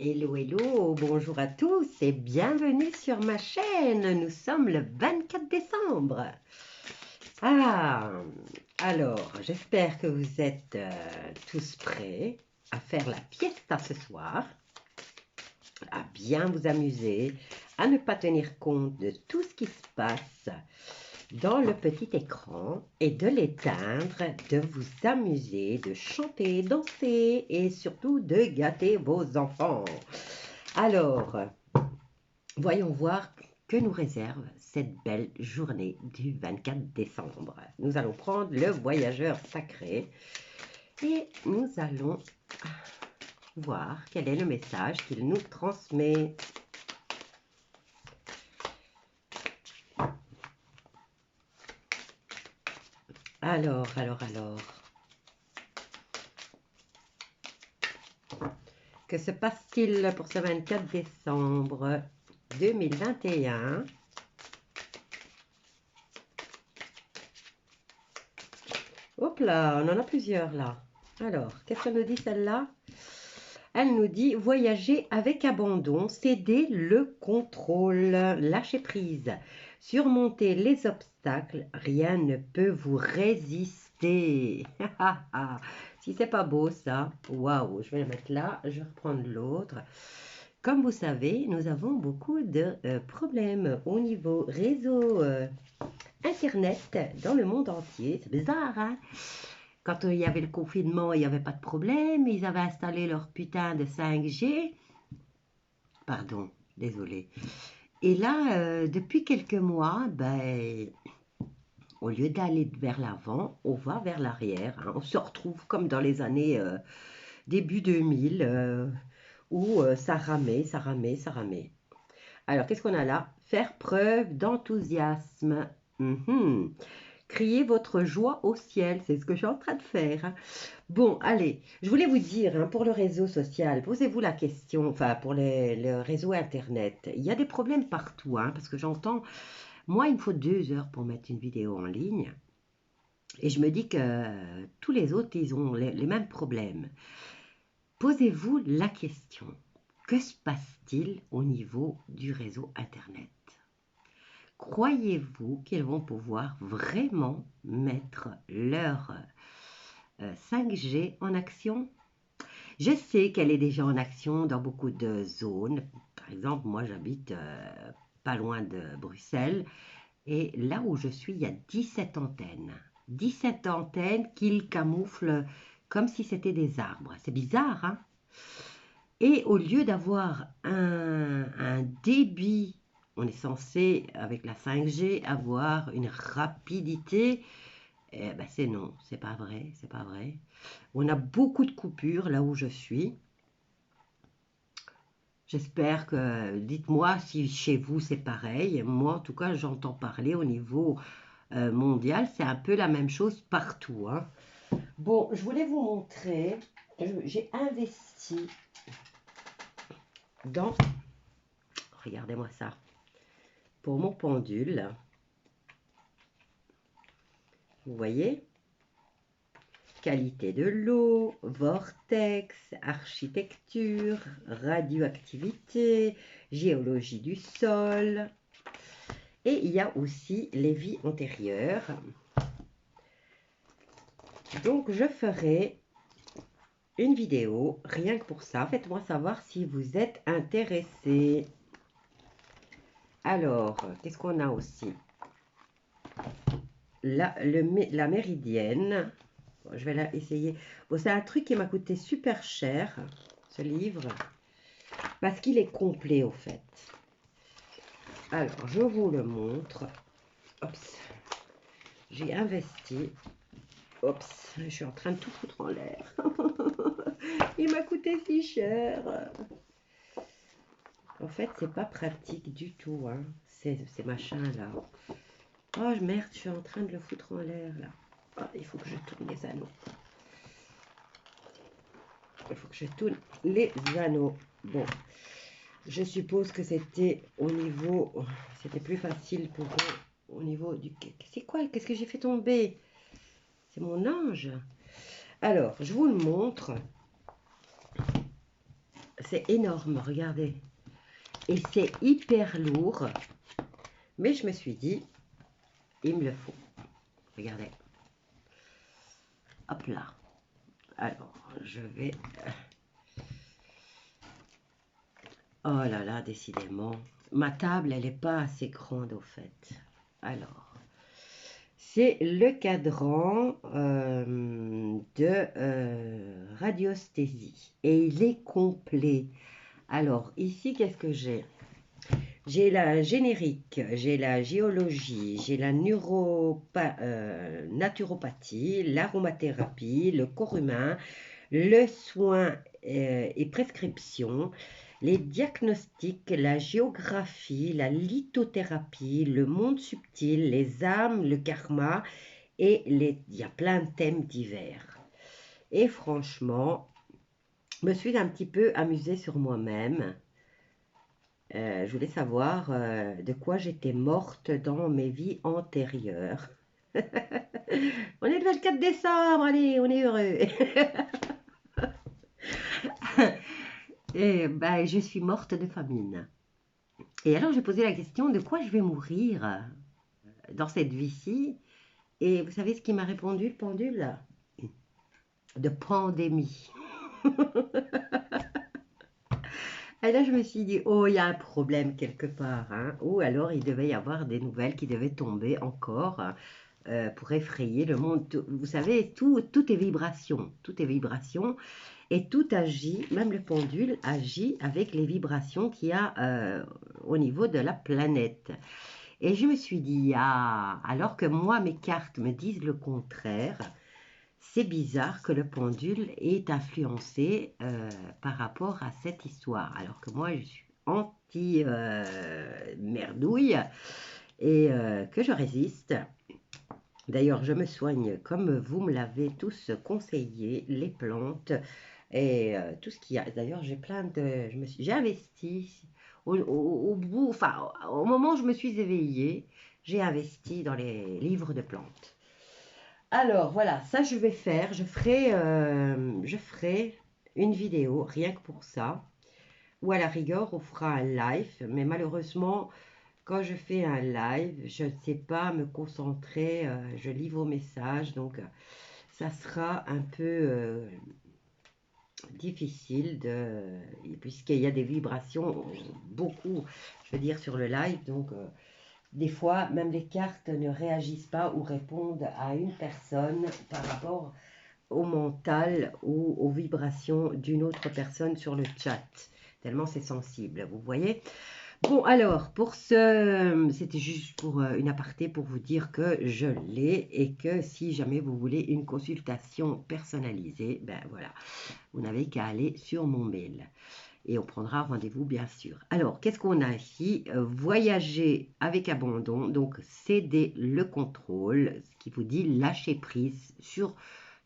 Hello, hello, bonjour à tous et bienvenue sur ma chaîne. Nous sommes le 24 décembre. Alors, j'espère que vous êtes tous prêts à faire la fiesta ce soir, à bien vous amuser, à ne pas tenir compte de tout ce qui se passe dans le petit écran et de l'éteindre, de vous amuser, de chanter, danser et surtout de gâter vos enfants. Alors, voyons voir que nous réserve cette belle journée du 24 décembre. Nous allons prendre le voyageur sacré et nous allons voir quel est le message qu'il nous transmet. Alors. Que se passe-t-il pour ce 24 décembre 2021? Hop là, on en a plusieurs là. Alors, qu'est-ce qu'elle nous dit celle-là? Elle nous dit voyager avec abandon, céder le contrôle, lâcher prise, surmonter les obstacles, rien ne peut vous résister. Si c'est pas beau ça, waouh, je vais le mettre là, je vais reprendre l'autre. Comme vous savez, nous avons beaucoup de problèmes au niveau réseau Internet dans le monde entier. C'est bizarre, hein? Quand il y avait le confinement, il n'y avait pas de problème. Ils avaient installé leur putain de 5G. Pardon, désolé. Et là, depuis quelques mois, au lieu d'aller vers l'avant, on va vers l'arrière. Hein. On se retrouve comme dans les années début 2000, où ça ramait, ça ramait, ça ramait. Alors, qu'est-ce qu'on a là? Faire preuve d'enthousiasme. Criez votre joie au ciel, c'est ce que je suis en train de faire. Bon, allez, je voulais vous dire, hein, pour le réseau social, posez-vous la question, enfin pour le réseau Internet, il y a des problèmes partout, hein, parce que j'entends, moi il me faut 2 heures pour mettre une vidéo en ligne, et je me dis que tous les autres, ils ont les mêmes problèmes. Posez-vous la question, que se passe-t-il au niveau du réseau Internet? Croyez-vous qu'ils vont pouvoir vraiment mettre leur 5G en action? Je sais qu'elle est déjà en action dans beaucoup de zones. Par exemple, moi j'habite pas loin de Bruxelles et là où je suis, il y a 17 antennes. 17 antennes qu'ils camouflent comme si c'était des arbres. C'est bizarre, hein? Et au lieu d'avoir un débit, on est censé, avec la 5G, avoir une rapidité. Eh ben c'est non, c'est pas vrai, c'est pas vrai. On a beaucoup de coupures là où je suis. J'espère que, dites-moi si chez vous c'est pareil. Moi en tout cas j'entends parler au niveau mondial, c'est un peu la même chose partout. Hein. Bon, je voulais vous montrer, j'ai investi dans, regardez-moi ça, pour mon pendule. Vous voyez? Qualité de l'eau, vortex, architecture, radioactivité, géologie du sol. Et il y a aussi les vies antérieures. Donc je ferai une vidéo rien que pour ça. Faites-moi savoir si vous êtes intéressés. Alors, qu'est-ce qu'on a aussi? La méridienne. Je vais la essayer. Bon, c'est un truc qui m'a coûté super cher, ce livre, parce qu'il est complet au fait. Alors, je vous le montre. Oups. J'ai investi. Oups, je suis en train de tout foutre en l'air. Il m'a coûté si cher. En fait, c'est pas pratique du tout, hein, ces machins-là. Oh merde, je suis en train de le foutre en l'air, là. Oh, il faut que je tourne les anneaux. Il faut que je tourne les anneaux. Bon, je suppose que c'était au niveau... C'était plus facile pour eux au niveau du... C'est quoi? Qu'est-ce que j'ai fait tomber? C'est mon ange. Alors, je vous le montre. C'est énorme, regardez. Et c'est hyper lourd. Mais je me suis dit, il me le faut. Regardez. Hop là. Alors, je vais... Oh là là, décidément. Ma table, elle n'est pas assez grande au fait. Alors, c'est le cadran de radiesthésie. Et il est complet. Alors, ici, qu'est-ce que j'ai? J'ai la générique, j'ai la géologie, j'ai la naturopathie, l'aromathérapie, le corps humain, le soin et prescription, les diagnostics, la géographie, la lithothérapie, le monde subtil, les âmes, le karma et il y a plein de thèmes divers. Et franchement, je me suis un petit peu amusée sur moi-même. Je voulais savoir de quoi j'étais morte dans mes vies antérieures. On est le 24 décembre, allez, on est heureux. Et ben, je suis morte de famine. Et alors, j'ai posé la question de quoi je vais mourir dans cette vie-ci. Et vous savez ce qui m'a répondu le pendule? De pandémie. Et là, je me suis dit, oh, il y a un problème quelque part. Hein. Ou alors, il devait y avoir des nouvelles qui devaient tomber encore pour effrayer le monde. Vous savez, tout est vibration. Tout est vibration. Et tout agit, même le pendule agit avec les vibrations qu'il y a au niveau de la planète. Et je me suis dit, ah, alors que moi, mes cartes me disent le contraire, c'est bizarre que le pendule est influencé par rapport à cette histoire. Alors que moi, je suis anti-merdouille et que je résiste. D'ailleurs, je me soigne comme vous me l'avez tous conseillé, les plantes et tout ce qu'il y a. D'ailleurs, j'ai plein de... J'ai investi au bout, enfin, au moment où je me suis éveillée, j'ai investi dans les livres de plantes. Alors voilà, ça je vais faire, je ferai une vidéo rien que pour ça, ou à la rigueur on fera un live, mais malheureusement quand je fais un live, je ne sais pas me concentrer, je lis vos messages, donc ça sera un peu difficile puisqu'il y a des vibrations, beaucoup, je veux dire sur le live, donc des fois, même les cartes ne réagissent pas ou répondent à une personne par rapport au mental ou aux vibrations d'une autre personne sur le chat. Tellement c'est sensible, vous voyez. Bon, alors, c'était juste pour une aparté pour vous dire que je l'ai et que si jamais vous voulez une consultation personnalisée, ben voilà, vous n'avez qu'à aller sur mon mail. Et on prendra rendez-vous, bien sûr. Alors, qu'est-ce qu'on a ici? Voyager avec abandon, donc céder le contrôle, ce qui vous dit lâcher prise sur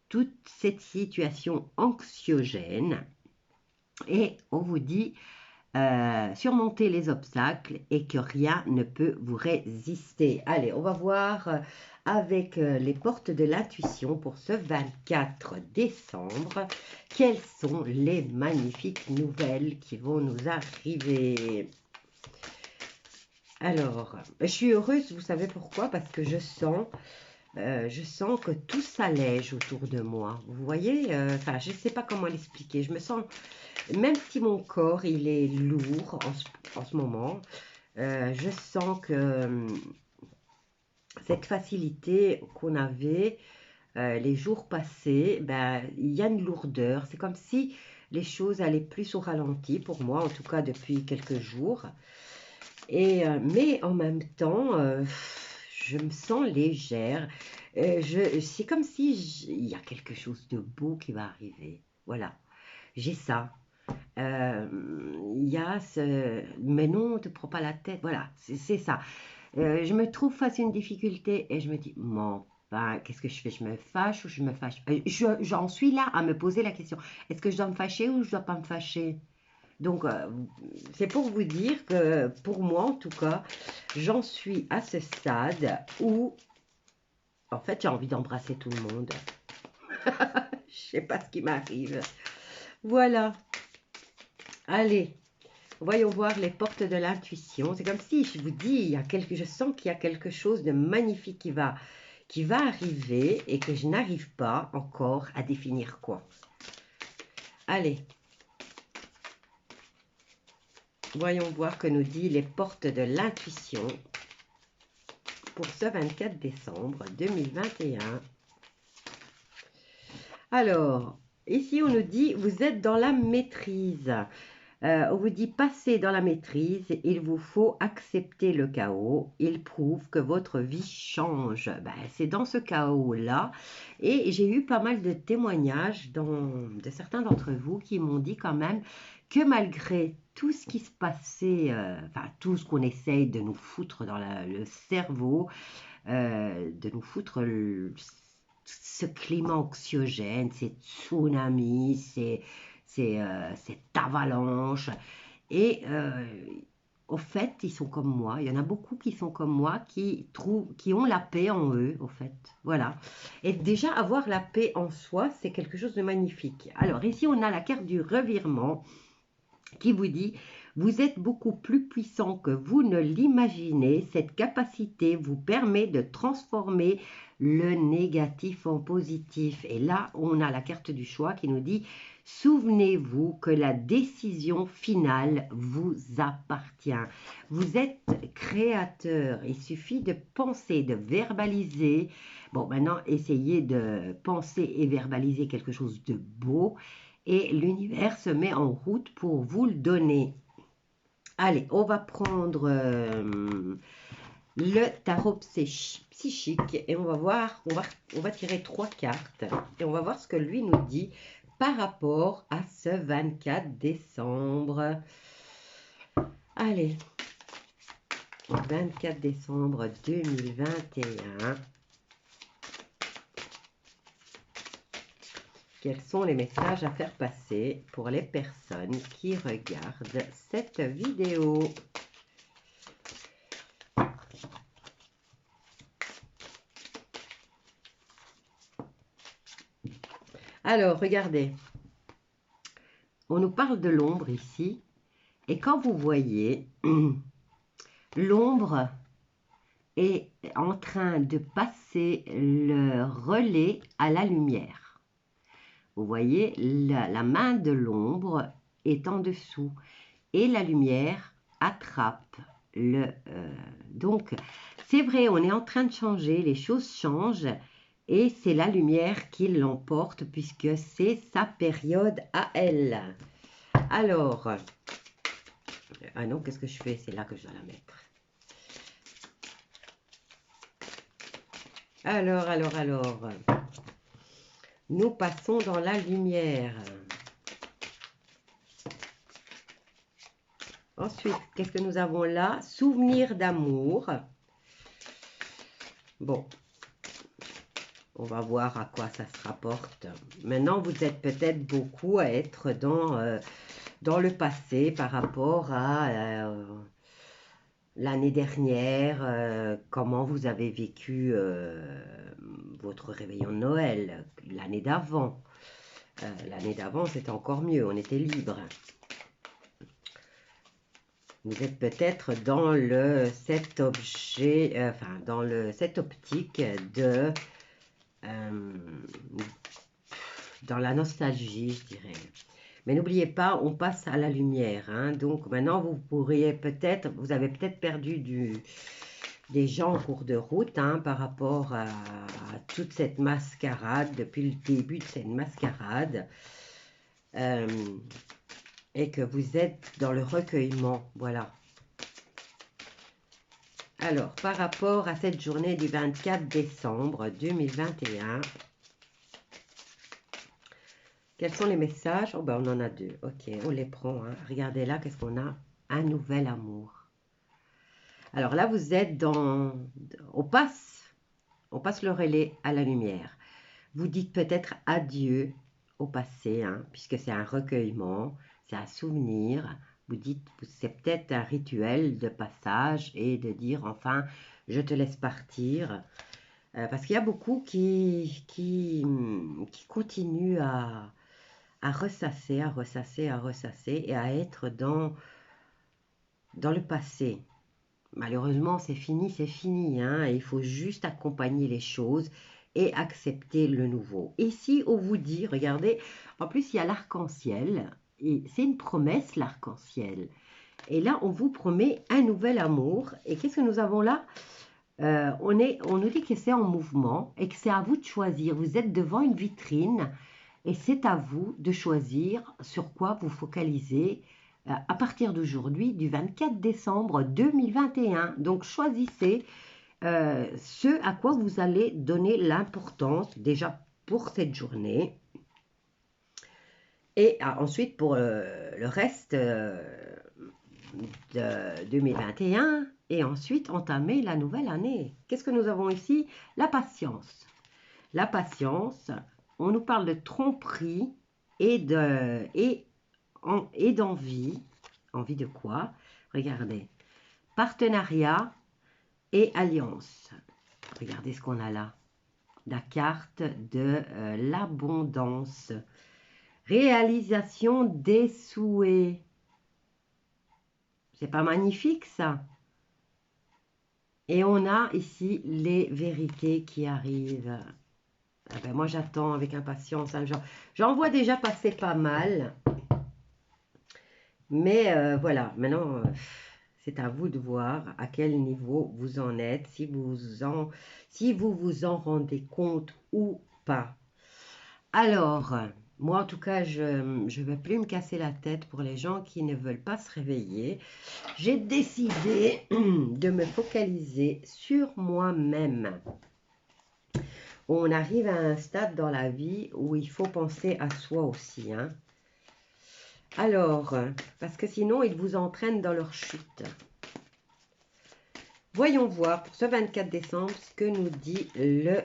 toute cette situation anxiogène. Et on vous dit surmonter les obstacles et que rien ne peut vous résister. Allez, on va voir avec les portes de l'intuition pour ce 24 décembre. Quelles sont les magnifiques nouvelles qui vont nous arriver? Alors, je suis heureuse, vous savez pourquoi? Parce que je sens que tout s'allège autour de moi. Vous voyez, enfin, je ne sais pas comment l'expliquer. Je me sens, même si mon corps, il est lourd en ce moment, je sens que cette facilité qu'on avait les jours passés, ben, il y a une lourdeur. C'est comme si les choses allaient plus au ralenti, pour moi, en tout cas depuis quelques jours. Mais en même temps, je me sens légère. C'est comme si il y a quelque chose de beau qui va arriver. Voilà, j'ai ça. Il y a ce... Mais non, ne te prends pas la tête. Voilà, c'est ça. Je me trouve face à une difficulté et je me dis, bon, ben, qu'est-ce que je fais? Je me fâche ou je me fâche? J'en suis là à me poser la question. Est-ce que je dois me fâcher ou je dois pas me fâcher? Donc, c'est pour vous dire que pour moi, en tout cas, j'en suis à ce stade où, en fait, j'ai envie d'embrasser tout le monde. Je sais pas ce qui m'arrive. Voilà. Allez, voyons voir les portes de l'intuition. C'est comme si je vous dis, je sens qu'il y a quelque chose de magnifique qui va arriver et que je n'arrive pas encore à définir quoi. Allez, voyons voir que nous dit les portes de l'intuition pour ce 24 décembre 2021. Alors, ici on nous dit, vous êtes dans la maîtrise. On vous dit, passez dans la maîtrise, il vous faut accepter le chaos. Il prouve que votre vie change. Ben, c'est dans ce chaos-là. Et j'ai eu pas mal de témoignages de certains d'entre vous qui m'ont dit quand même que malgré tout ce qui se passait, enfin tout ce qu'on essaye de nous foutre dans le cerveau, de nous foutre ce climat anxiogène, ces tsunamis, cette avalanche. Et au fait, ils sont comme moi. Il y en a beaucoup qui sont comme moi, qui ont la paix en eux, au fait. Voilà. Et déjà, avoir la paix en soi, c'est quelque chose de magnifique. Alors, ici, on a la carte du revirement qui vous dit, vous êtes beaucoup plus puissant que vous ne l'imaginez. Cette capacité vous permet de transformer le négatif en positif. Et là, on a la carte du choix qui nous dit, souvenez-vous que la décision finale vous appartient. Vous êtes créateur. Il suffit de penser, de verbaliser. Bon, maintenant, essayez de penser et verbaliser quelque chose de beau et l'univers se met en route pour vous le donner. Allez, on va prendre le tarot psychique et on va voir, on va tirer 3 cartes et on va voir ce que lui nous dit par rapport à ce 24 décembre. Allez, 24 décembre 2021. Quels sont les messages à faire passer pour les personnes qui regardent cette vidéo? Alors, regardez. On nous parle de l'ombre ici. Et quand vous voyez, l'ombre est en train de passer le relais à la lumière. Vous voyez, la main de l'ombre est en dessous et la lumière attrape donc, c'est vrai, on est en train de changer, les choses changent et c'est la lumière qui l'emporte puisque c'est sa période à elle. Alors, ah non, qu'est-ce que je fais? C'est là que je dois la mettre. Alors, nous passons dans la lumière. Ensuite, qu'est-ce que nous avons là? Souvenir d'amour. Bon, on va voir à quoi ça se rapporte. Maintenant, vous êtes peut-être beaucoup à être dans le passé par rapport à l'année dernière, comment vous avez vécu votre réveillon de Noël, l'année d'avant. L'année d'avant, c'était encore mieux, on était libre. Vous êtes peut-être dans cet objet, dans cette optique dans la nostalgie, je dirais. Mais n'oubliez pas, on passe à la lumière. Hein, donc maintenant, vous avez peut-être perdu des gens en cours de route par rapport à toute cette mascarade, depuis le début de cette mascarade. Et que vous êtes dans le recueillement, voilà. Alors, par rapport à cette journée du 24 décembre 2021, quels sont les messages? Oh, ben, on en a 2. Ok, on les prend. Hein. Regardez là, qu'est-ce qu'on a? Un nouvel amour. Alors là, vous êtes on passe le relais à la lumière. Vous dites peut-être adieu au passé, puisque c'est un recueillement, c'est un souvenir. Vous dites, c'est peut-être un rituel de passage et de dire, enfin, je te laisse partir. Parce qu'il y a beaucoup qui continuent à ressasser, à ressasser, à ressasser et à être dans le passé. Malheureusement, c'est fini, hein. Il faut juste accompagner les choses et accepter le nouveau. Ici, on vous dit, regardez, en plus, il y a l'arc-en-ciel. Et c'est une promesse, l'arc-en-ciel. Et là, on vous promet un nouvel amour. Et qu'est-ce que nous avons là? On nous dit que c'est en mouvement et que c'est à vous de choisir. Vous êtes devant une vitrine et c'est à vous de choisir sur quoi vous focalisez à partir d'aujourd'hui, du 24 décembre 2021. Donc, choisissez ce à quoi vous allez donner l'importance déjà pour cette journée. Et ensuite, pour le reste de 2021, et ensuite entamer la nouvelle année. Qu'est-ce que nous avons ici? La patience. La patience, on nous parle de tromperie et d'envie. Envie de quoi? Regardez. Partenariat et alliance. Regardez ce qu'on a là. La carte de l'abondance. Réalisation des souhaits. C'est pas magnifique ça? Et on a ici les vérités qui arrivent. Ah ben moi j'attends avec impatience. Hein, j'en vois déjà passer pas mal. Mais voilà, maintenant c'est à vous de voir à quel niveau vous en êtes, si vous vous en rendez compte ou pas. Alors, moi en tout cas, je ne vais plus me casser la tête pour les gens qui ne veulent pas se réveiller. J'ai décidé de me focaliser sur moi-même. On arrive à un stade dans la vie où il faut penser à soi aussi. Hein. Alors, parce que sinon, ils vous entraînent dans leur chute. Voyons voir pour ce 24 décembre ce que nous dit le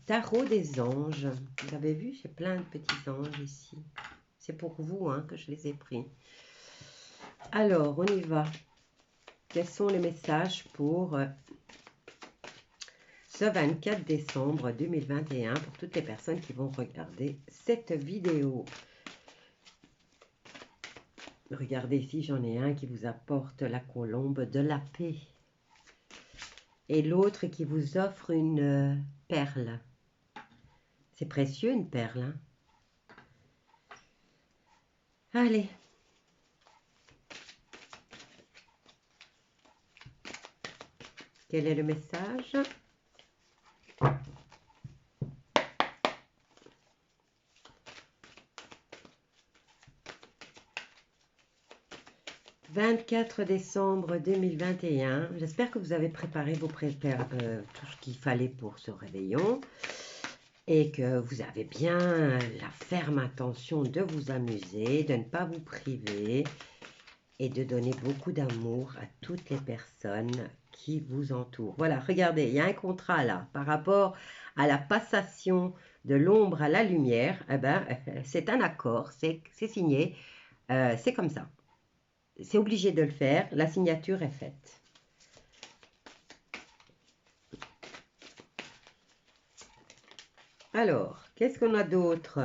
tarot des anges. Vous avez vu, j'ai plein de petits anges ici. C'est pour vous hein, que je les ai pris. Alors, on y va. Quels sont les messages pour ce 24 décembre 2021 pour toutes les personnes qui vont regarder cette vidéo? Regardez ici, j'en ai un qui vous apporte la colombe de la paix. Et l'autre qui vous offre une perle. C'est précieux une perle. Hein? Allez. Quel est le message? « 24 décembre 2021. J'espère que vous avez préparé tout ce qu'il fallait pour ce réveillon et que vous avez bien la ferme intention de vous amuser, de ne pas vous priver et de donner beaucoup d'amour à toutes les personnes qui vous entourent. Voilà, regardez, il y a un contrat là par rapport à la passation de l'ombre à la lumière. Eh ben, c'est un accord, c'est signé, c'est comme ça. C'est obligé de le faire, la signature est faite. Alors, qu'est-ce qu'on a d'autre?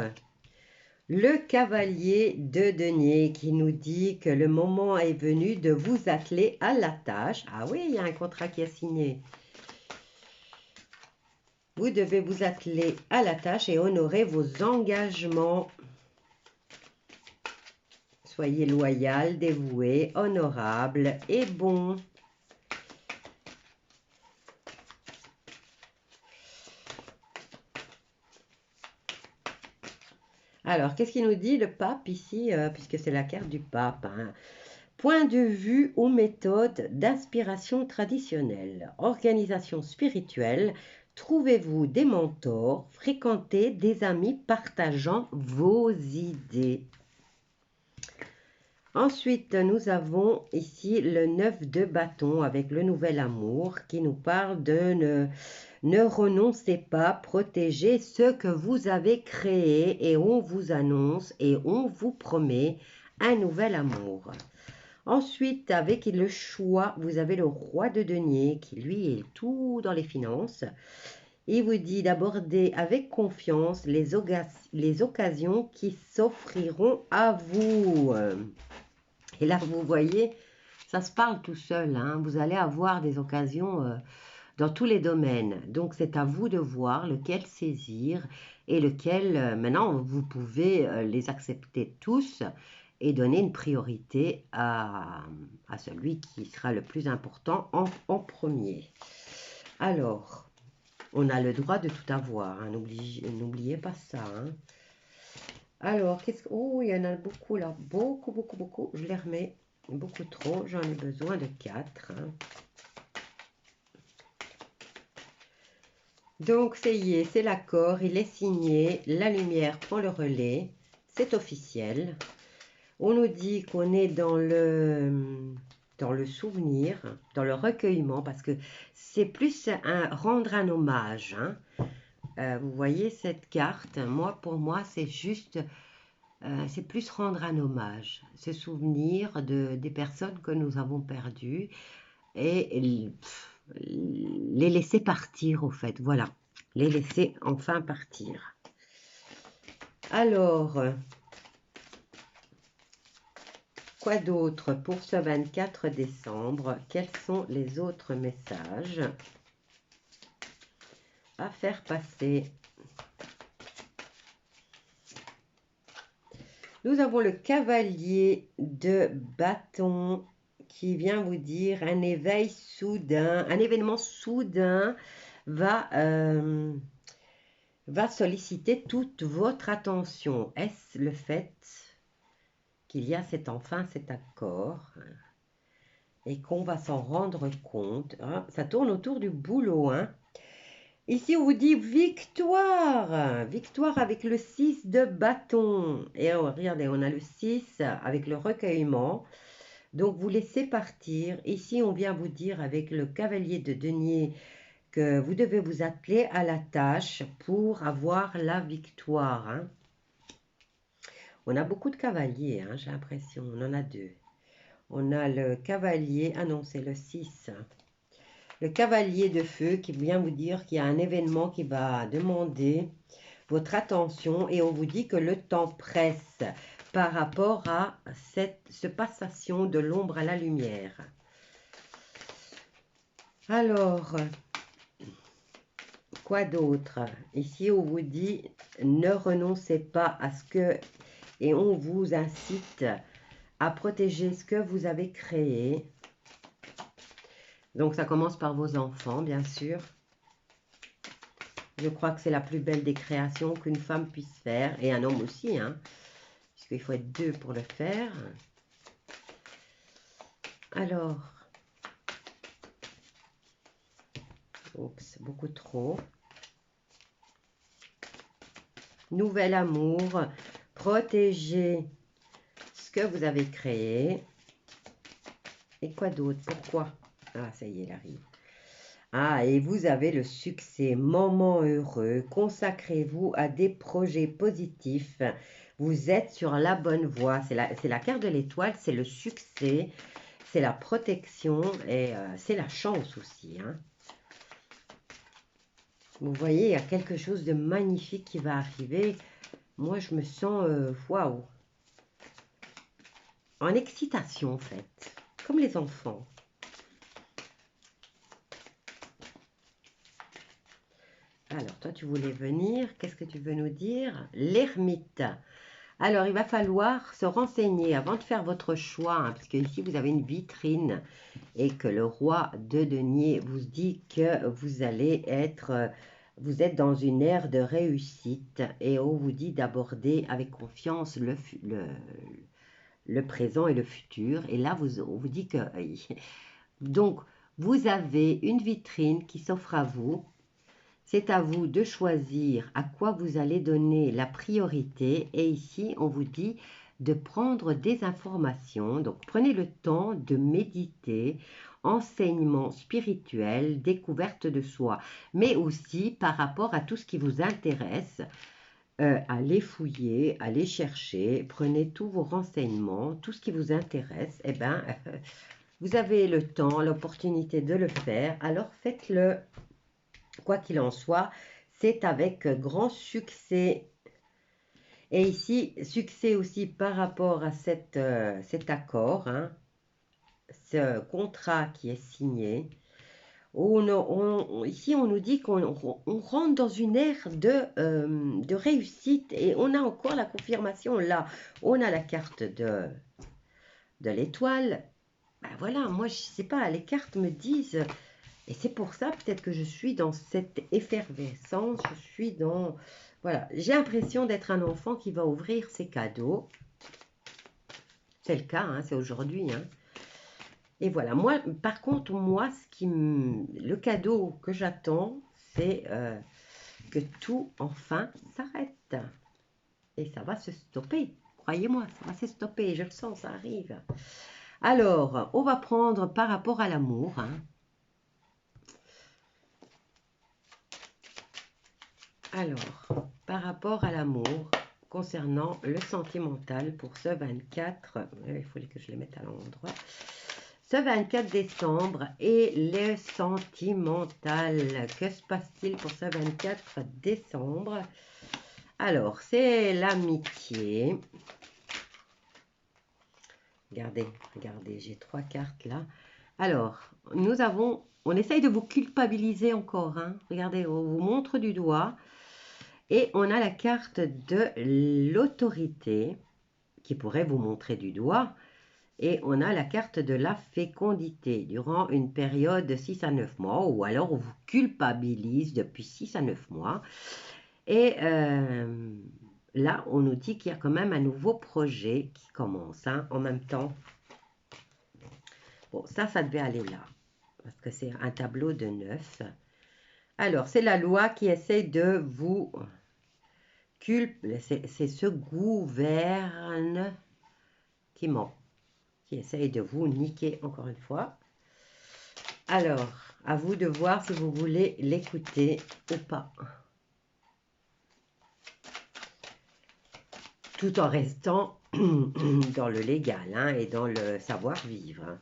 Le cavalier de denier qui nous dit que le moment est venu de vous atteler à la tâche. Ah oui, il y a un contrat qui est signé. Vous devez vous atteler à la tâche et honorer vos engagements. Soyez loyal, dévoué, honorable et bon. Alors, qu'est-ce qu'il nous dit le pape ici, puisque c'est la carte du pape hein. Point de vue ou méthode d'inspiration traditionnelle, organisation spirituelle, trouvez-vous des mentors, fréquentez des amis partageant vos idées. Ensuite, nous avons ici le 9 de bâton avec le nouvel amour qui nous parle de ne renoncez pas, protégez ce que vous avez créé et on vous annonce et on vous promet un nouvel amour. Ensuite, avec le choix, vous avez le roi de denier qui lui est tout dans les finances. Il vous dit d'aborder avec confiance les occasions qui s'offriront à vous. Et là, vous voyez, ça se parle tout seul, hein. Vous allez avoir des occasions dans tous les domaines. Donc, c'est à vous de voir lequel saisir et lequel, maintenant, vous pouvez les accepter tous et donner une priorité à celui qui sera le plus important en premier. Alors, on a le droit de tout avoir, hein. N'oubliez pas ça, hein. Alors, qu'est-ce que... Oh, il y en a beaucoup là. Beaucoup, beaucoup, beaucoup. Je les remets beaucoup trop. J'en ai besoin de 4. Hein. Donc, ça y est, c'est l'accord. Il est signé. La lumière prend le relais. C'est officiel. On nous dit qu'on est dans le souvenir, dans le recueillement, parce que c'est plus rendre un hommage. Hein. Vous voyez cette carte, pour moi, c'est juste... c'est plus rendre un hommage, se souvenir des personnes que nous avons perdues et les laisser partir au fait, voilà, les laisser enfin partir. Alors, quoi d'autre pour ce 24 décembre? Quels sont les autres messages à faire passer? Nous avons le cavalier de bâton qui vient vous dire un éveil soudain, un événement soudain va solliciter toute votre attention. Est-ce le fait qu'il y a enfin cet accord et qu'on va s'en rendre compte? Hein? Ça tourne autour du boulot, hein? Ici, on vous dit victoire. Victoire avec le 6 de bâton. Et regardez, on a le 6 avec le recueillement. Donc, vous laissez partir. Ici, on vient vous dire avec le cavalier de denier que vous devez vous atteler à la tâche pour avoir la victoire. Hein. On a beaucoup de cavaliers, hein, j'ai l'impression. On en a 2. On a le cavalier. Ah non, c'est le 6. Le cavalier de feu qui vient vous dire qu'il y a un événement qui va demander votre attention et on vous dit que le temps presse par rapport à cette passation de l'ombre à la lumière. Alors, quoi d'autre? Ici, on vous dit ne renoncez pas à ce que... Et on vous incite à protéger ce que vous avez créé. Donc, ça commence par vos enfants, bien sûr. Je crois que c'est la plus belle des créations qu'une femme puisse faire. Et un homme aussi, hein. Puisqu'il faut être 2 pour le faire. Alors. Oups, beaucoup trop. Nouvel amour. Protégez ce que vous avez créé. Et quoi d'autre? Pourquoi? Ah, ça y est, il arrive. Ah, et vous avez le succès, moment heureux, consacrez-vous à des projets positifs, vous êtes sur la bonne voie, c'est la carte de l'étoile, c'est le succès, c'est la protection et c'est la chance aussi. Hein. Vous voyez, il y a quelque chose de magnifique qui va arriver, moi je me sens, waouh, en excitation en fait, comme les enfants. Alors, toi, tu voulais venir. Qu'est-ce que tu veux nous dire? L'ermite. Alors, il va falloir se renseigner avant de faire votre choix, hein, parce que ici, vous avez une vitrine et que le roi de denier vous dit que vous allez être... vous êtes dans une ère de réussite et on vous dit d'aborder avec confiance le présent et le futur. Et là, on vous dit que... Donc, vous avez une vitrine qui s'offre à vous. C'est à vous de choisir à quoi vous allez donner la priorité. Et ici, on vous dit de prendre des informations. Donc, prenez le temps de méditer, enseignement spirituel, découverte de soi, mais aussi par rapport à tout ce qui vous intéresse. Allez fouiller, allez chercher, prenez tous vos renseignements, tout ce qui vous intéresse. Eh bien, vous avez le temps, l'opportunité de le faire, alors faites-le. Quoi qu'il en soit, c'est avec grand succès. Et ici, succès aussi par rapport à cet accord, hein, ce contrat qui est signé. Ici, on nous dit qu'on rentre dans une ère de réussite et on a encore la confirmation là. On a la carte de l'étoile. Ben voilà, moi je sais pas, les cartes me disent, et c'est pour ça peut-être que je suis dans cette effervescence, je suis dans, voilà, j'ai l'impression d'être un enfant qui va ouvrir ses cadeaux. C'est le cas, hein, c'est aujourd'hui, hein. Et voilà, moi, par contre, moi, le cadeau que j'attends, c'est que tout, enfin, s'arrête. Et ça va se stopper. Croyez-moi, ça va se stopper. Je le sens, ça arrive. Alors, on va prendre par rapport à l'amour, hein. Alors, par rapport à l'amour, concernant le sentimental pour ce 24, il fallait que je les mette à l'endroit. Ce 24 décembre et le sentimental. Que se passe-t-il pour ce 24 décembre? Alors, c'est l'amitié. Regardez, regardez, j'ai 3 cartes là. Alors, on essaye de vous culpabiliser encore, hein. Regardez, on vous montre du doigt. Et on a la carte de l'autorité qui pourrait vous montrer du doigt. Et on a la carte de la fécondité durant une période de 6 à 9 mois, ou alors on vous culpabilise depuis 6 à 9 mois. Et là, on nous dit qu'il y a quand même un nouveau projet qui commence, hein, en même temps. Bon, ça devait aller là, parce que c'est un tableau de 9. Alors, c'est la loi qui essaie de vous... C'est ce gouverne qui ment, qui essaye de vous niquer encore une fois. Alors, à vous de voir si vous voulez l'écouter ou pas. Tout en restant dans le légal, hein, et dans le savoir-vivre.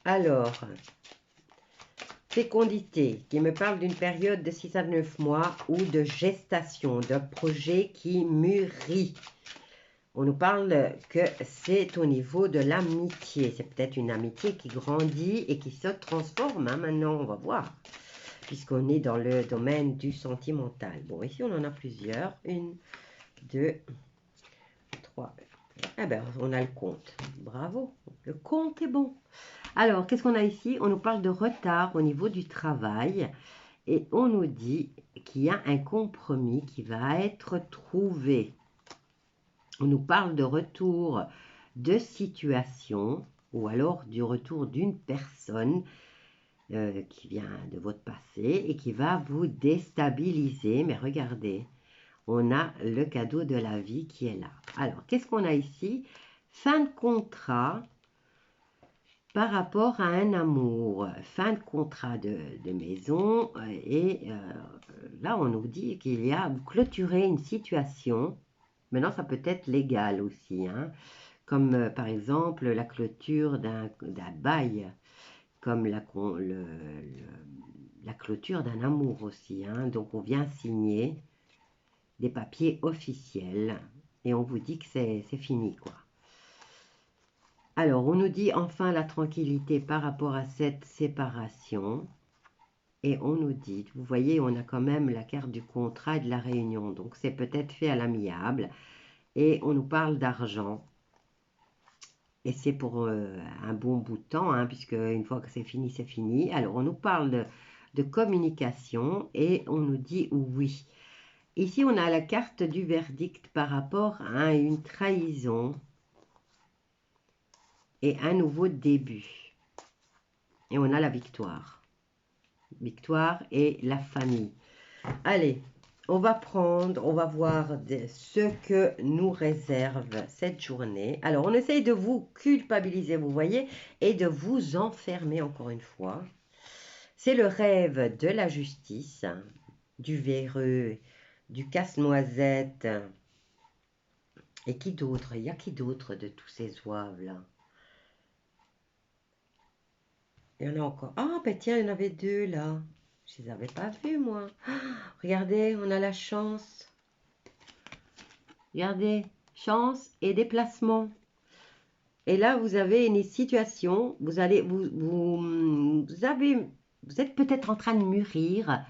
Alors, fécondité, qui me parle d'une période de 6 à 9 mois ou de gestation, d'un projet qui mûrit. On nous parle que c'est au niveau de l'amitié. C'est peut-être une amitié qui grandit et qui se transforme, hein, maintenant, on va voir. Puisqu'on est dans le domaine du sentimental. Bon, ici, on en a plusieurs. 1, 2, 3. Eh bien, on a le compte. Bravo, le compte est bon. Alors, qu'est-ce qu'on a ici? On nous parle de retard au niveau du travail. Et on nous dit qu'il y a un compromis qui va être trouvé. On nous parle de retour de situation ou alors du retour d'une personne qui vient de votre passé et qui va vous déstabiliser. Mais regardez, on a le cadeau de la vie qui est là. Alors, qu'est-ce qu'on a ici? Fin de contrat par rapport à un amour. Fin de contrat de maison. Et là, on nous dit qu'il y a clôturé une situation. Maintenant, ça peut être légal aussi, hein, comme par exemple la clôture d'un bail, comme la clôture d'un amour aussi, hein. Donc, on vient signer des papiers officiels et on vous dit que c'est fini, quoi. Alors, on nous dit enfin la tranquillité par rapport à cette séparation. Et on nous dit, vous voyez, on a quand même la carte du contrat et de la réunion. Donc, c'est peut-être fait à l'amiable. Et on nous parle d'argent. Et c'est pour un bon bout de temps, hein, puisque une fois que c'est fini, c'est fini. Alors, on nous parle de communication et on nous dit oui. Ici, on a la carte du verdict par rapport à une trahison et un nouveau début. Et on a la victoire. Victoire et la famille. Allez, on va voir ce que nous réserve cette journée. Alors, on essaye de vous culpabiliser, vous voyez, et de vous enfermer encore une fois. C'est le rêve de la justice, du véreux, du casse-noisette. Et qui d'autre? Il y a qui d'autre de tous ces zouaves là? Il y en a encore. Ah, ben tiens, il y en avait deux là. Je les avais pas vus, moi. Ah, regardez, on a la chance. Regardez, chance et déplacement. Et là, vous avez une situation, vous allez, vous êtes peut-être en train de mûrir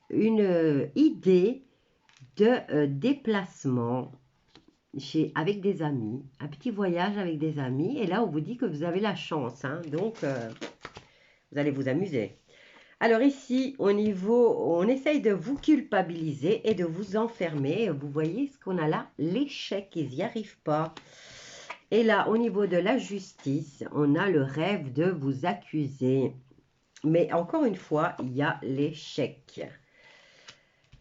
une idée de déplacement avec des amis, un petit voyage avec des amis. Et là, on vous dit que vous avez la chance, hein, donc vous allez vous amuser. Alors ici, on essaye de vous culpabiliser et de vous enfermer. Vous voyez ce qu'on a là? L'échec, ils n'y arrivent pas. Et là, au niveau de la justice, on a le rêve de vous accuser. Mais encore une fois, il y a l'échec.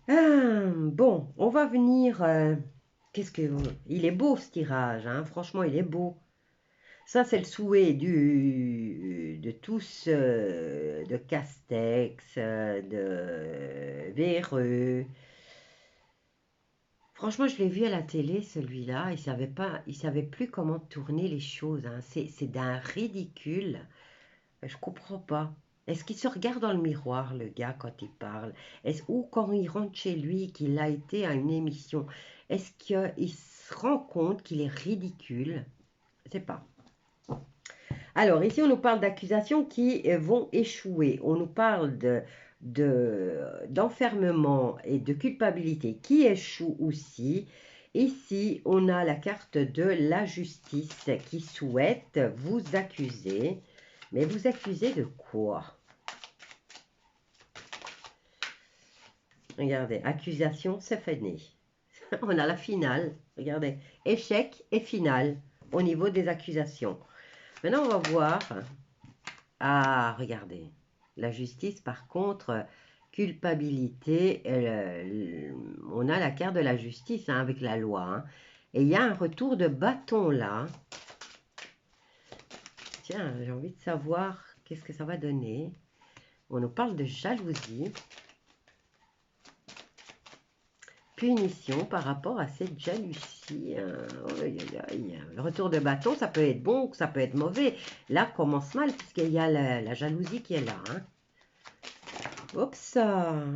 Bon, on va venir... il est beau ce tirage, hein, franchement, il est beau. Ça, c'est le souhait de tous, de Castex, de Véreux. Franchement, je l'ai vu à la télé, celui-là. Il savait plus comment tourner les choses, hein. C'est d'un ridicule. Je comprends pas. Est-ce qu'il se regarde dans le miroir, le gars, quand il parle? Ou quand il rentre chez lui, qu'il a été à une émission, est-ce qu'il se rend compte qu'il est ridicule? Je sais pas. Alors, ici, on nous parle d'accusations qui vont échouer. On nous parle d'enfermement et de culpabilité qui échouent aussi. Ici, on a la carte de la justice qui souhaite vous accuser. Mais vous accusez de quoi? Regardez, accusation, c'est fini. On a la finale. Regardez, échec et finale au niveau des accusations. Maintenant, on va voir. Ah, regardez. La justice, par contre, culpabilité. On a la carte de la justice, hein, avec la loi. Hein. Et il y a un retour de bâton là. Tiens, j'ai envie de savoir qu'est-ce que ça va donner. On nous parle de jalousie. Punition par rapport à cette jalousie. Le retour de bâton, ça peut être bon ou ça peut être mauvais. Là, commence mal puisqu'il y a la jalousie qui est là. Hein. Oups,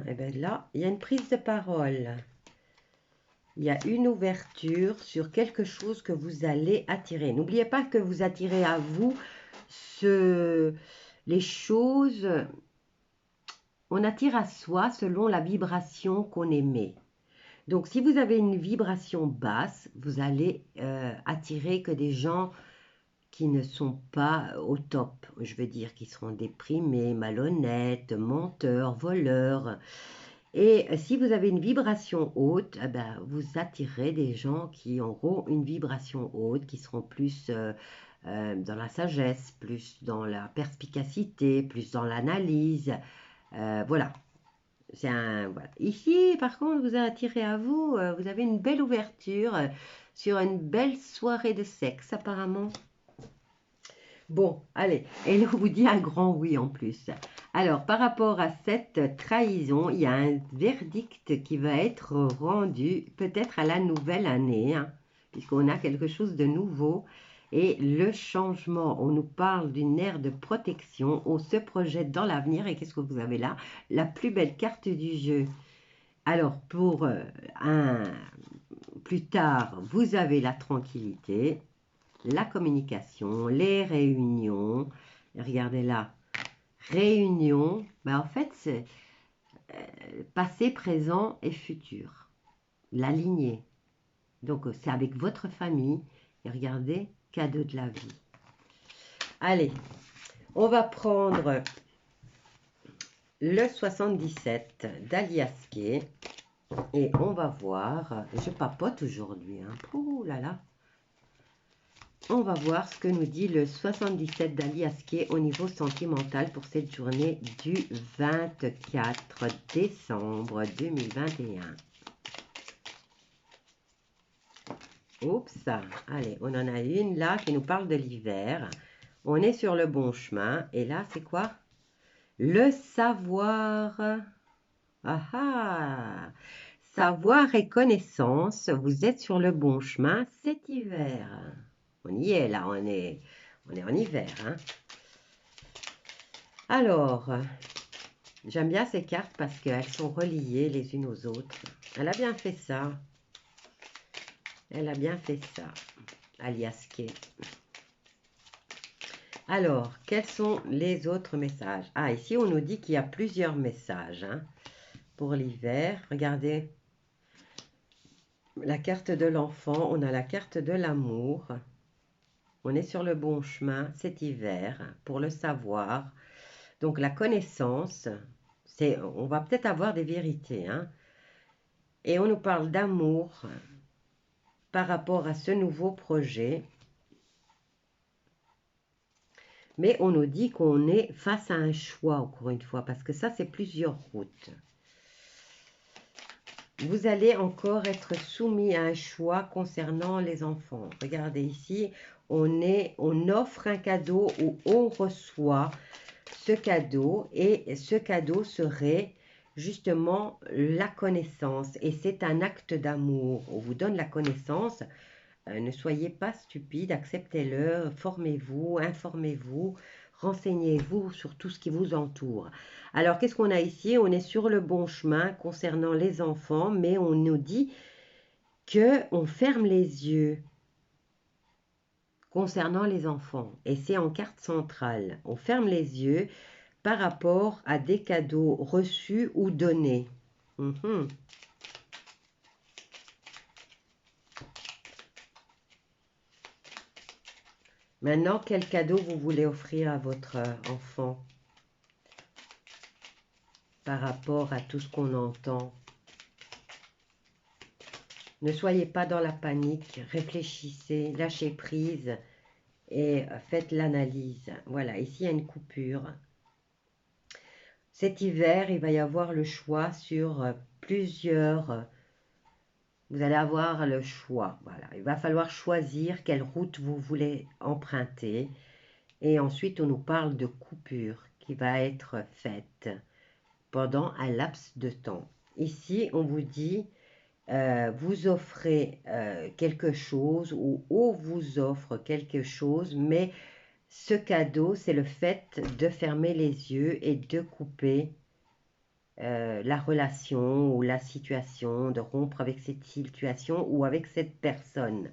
et bien là, il y a une prise de parole. Il y a une ouverture sur quelque chose que vous allez attirer. N'oubliez pas que vous attirez à vous les choses. On attire à soi selon la vibration qu'on émet. Donc, si vous avez une vibration basse, vous allez attirer que des gens qui ne sont pas au top. Je veux dire, qui seront déprimés, malhonnêtes, menteurs, voleurs. Et si vous avez une vibration haute, eh ben, vous attirez des gens qui auront une vibration haute, qui seront plus dans la sagesse, plus dans la perspicacité, plus dans l'analyse. Voilà. Voilà. Ici, par contre, vous avez attiré à vous, vous avez une belle ouverture sur une belle soirée de sexe, apparemment. Bon, allez, et là, on vous dit un grand oui en plus. Alors, par rapport à cette trahison, il y a un verdict qui va être rendu peut-être à la nouvelle année, hein, puisqu'on a quelque chose de nouveau. Et le changement, on nous parle d'une ère de protection, on se projette dans l'avenir. Et qu'est-ce que vous avez là? La plus belle carte du jeu. Alors, pour plus tard, vous avez la tranquillité, la communication, les réunions. Regardez là, réunion. Ben, en fait, c'est passé, présent et futur. La lignée. Donc, c'est avec votre famille. Et regardez, cadeau de la vie. Allez, on va prendre le 77 d'Aliaské et on va voir, je papote aujourd'hui, hein. Ouh là là. On va voir ce que nous dit le 77 d'Aliaské au niveau sentimental pour cette journée du 24 décembre 2021. Oups, allez, on en a une là qui nous parle de l'hiver. On est sur le bon chemin. Et là, c'est quoi? Le savoir. Ah ah! Savoir et connaissance, vous êtes sur le bon chemin cet hiver. On y est là, on est en hiver. Hein? Alors, j'aime bien ces cartes parce qu'elles sont reliées les unes aux autres. Elle a bien fait ça. Elle a bien fait ça, alias Kay. Alors, quels sont les autres messages? Ah, ici, on nous dit qu'il y a plusieurs messages hein, pour l'hiver. Regardez, la carte de l'enfant, on a la carte de l'amour. On est sur le bon chemin cet hiver pour le savoir. Donc, la connaissance, on va peut-être avoir des vérités. Hein. Et on nous parle d'amour par rapport à ce nouveau projet. Mais on nous dit qu'on est face à un choix, encore une fois, parce que ça, c'est plusieurs routes. Vous allez encore être soumis à un choix concernant les enfants. Regardez ici, on offre un cadeau ou on reçoit ce cadeau. Et ce cadeau serait justement la connaissance. Et c'est un acte d'amour. On vous donne la connaissance. Ne soyez pas stupide, acceptez-le, formez-vous, informez-vous, renseignez-vous sur tout ce qui vous entoure. Alors, qu'est-ce qu'on a ici? On est sur le bon chemin concernant les enfants, mais on nous dit qu'on ferme les yeux concernant les enfants. Et c'est en carte centrale. On ferme les yeux par rapport à des cadeaux reçus ou donnés. Maintenant, quel cadeau vous voulez offrir à votre enfant par rapport à tout ce qu'on entend? Ne soyez pas dans la panique, réfléchissez, lâchez prise et faites l'analyse. Voilà, ici il y a une coupure. Cet hiver, il va y avoir le choix sur plusieurs... Vous allez avoir le choix. Voilà, il va falloir choisir quelle route vous voulez emprunter. Et ensuite, on nous parle de coupure qui va être faite pendant un laps de temps. Ici, on vous dit, vous offrez quelque chose ou on vous offre quelque chose, mais ce cadeau, c'est le fait de fermer les yeux et de couper la relation ou la situation, de rompre avec cette situation ou avec cette personne.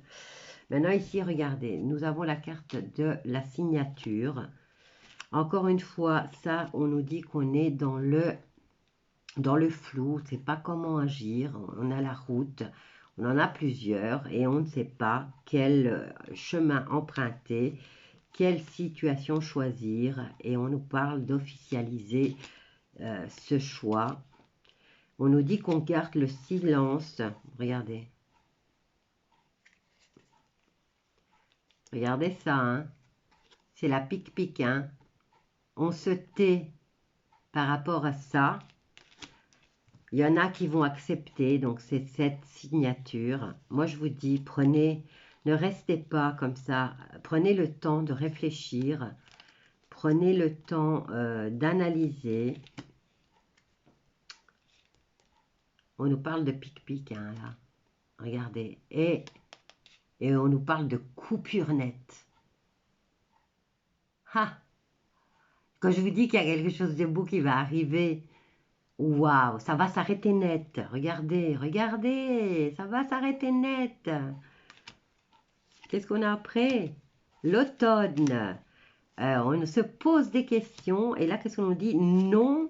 Maintenant ici, regardez, nous avons la carte de la signature. Encore une fois, ça, on nous dit qu'on est dans le flou, on ne sait pas comment agir, on a la route, on en a plusieurs et on ne sait pas quel chemin emprunter, quelle situation choisir et on nous parle d'officialiser ce choix. On nous dit qu'on garde le silence, regardez. Regardez ça, hein. C'est la pique-pique, hein. On se tait par rapport à ça. Il y en a qui vont accepter, donc c'est cette signature. Moi, je vous dis, ne restez pas comme ça. Prenez le temps de réfléchir. Prenez le temps d'analyser. On nous parle de pic-pic, hein, là. Regardez. Et on nous parle de coupure nette. Ha! Quand je vous dis qu'il y a quelque chose de beau qui va arriver, waouh, ça va s'arrêter net. Regardez, regardez, ça va s'arrêter net. Qu'est-ce qu'on a après? L'automne. On se pose des questions. Et là, qu'est-ce qu'on nous dit? Non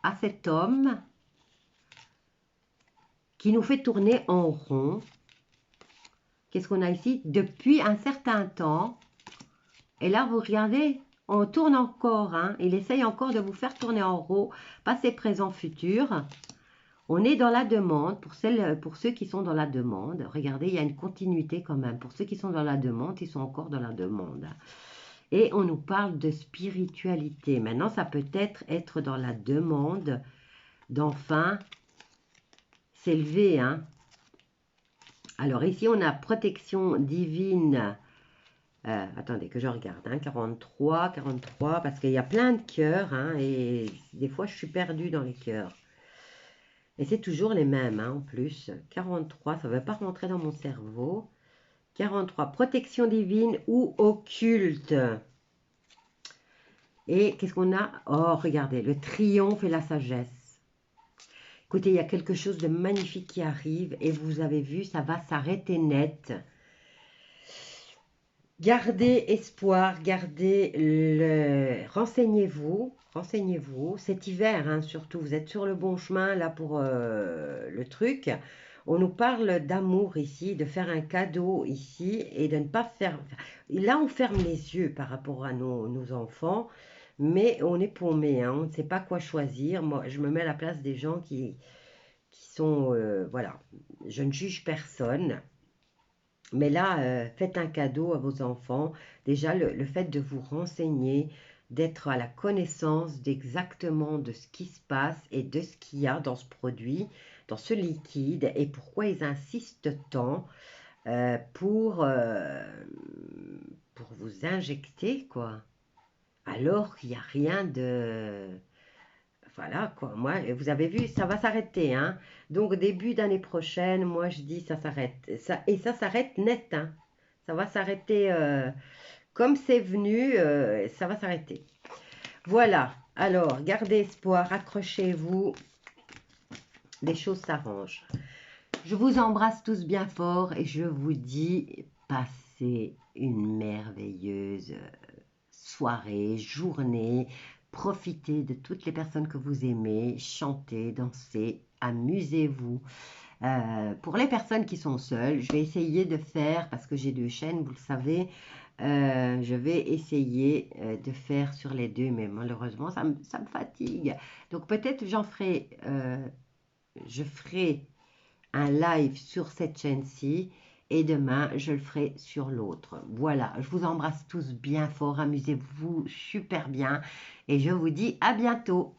à cet homme qui nous fait tourner en rond. Qu'est-ce qu'on a ici? Depuis un certain temps. Et là, vous regardez, on tourne encore. Hein, il essaye encore de vous faire tourner en rond. Passé, présent, futur. On est dans la demande, pour ceux qui sont dans la demande. Regardez, il y a une continuité quand même. Pour ceux qui sont dans la demande, ils sont encore dans la demande. Et on nous parle de spiritualité. Maintenant, ça peut être dans la demande d'enfin s'élever. Hein. Alors ici, on a protection divine. Attendez que je regarde. Hein, 43, parce qu'il y a plein de cœurs. Hein, et des fois, je suis perdue dans les cœurs. Et c'est toujours les mêmes, hein, en plus. 43, ça ne va pas rentrer dans mon cerveau. 43, protection divine ou occulte. Et qu'est-ce qu'on a? Oh, regardez, le triomphe et la sagesse. Écoutez, il y a quelque chose de magnifique qui arrive et vous avez vu, ça va s'arrêter net. Gardez espoir, gardez le... Renseignez-vous, renseignez-vous. Cet hiver, hein, surtout, vous êtes sur le bon chemin là pour le truc. On nous parle d'amour ici, de faire un cadeau ici et de ne pas faire... Là, on ferme les yeux par rapport à nos enfants, mais on est paumé, hein, on ne sait pas quoi choisir. Moi, je me mets à la place des gens qui sont... voilà, je ne juge personne. Mais là, faites un cadeau à vos enfants. Déjà, le fait de vous renseigner, d'être à la connaissance d'exactement de ce qui se passe et de ce qu'il y a dans ce produit, dans ce liquide, et pourquoi ils insistent tant pour vous injecter, quoi. Alors qu'il n'y a rien de... Voilà, quoi. Moi, vous avez vu, ça va s'arrêter, hein. Donc, début d'année prochaine, moi, je dis, ça s'arrête. Et ça s'arrête net, hein. Ça va s'arrêter comme c'est venu, ça va s'arrêter. Voilà. Alors, gardez espoir, accrochez-vous. Les choses s'arrangent. Je vous embrasse tous bien fort et je vous dis, passez une merveilleuse soirée, journée. Profitez de toutes les personnes que vous aimez, chantez, dansez, amusez-vous. Pour les personnes qui sont seules, je vais essayer de faire, parce que j'ai 2 chaînes, vous le savez, je vais essayer de faire sur les 2, mais malheureusement, ça me fatigue. Donc peut-être je ferai un live sur cette chaîne-ci et demain, je le ferai sur l'autre. Voilà, je vous embrasse tous bien fort, amusez-vous super bien et je vous dis à bientôt.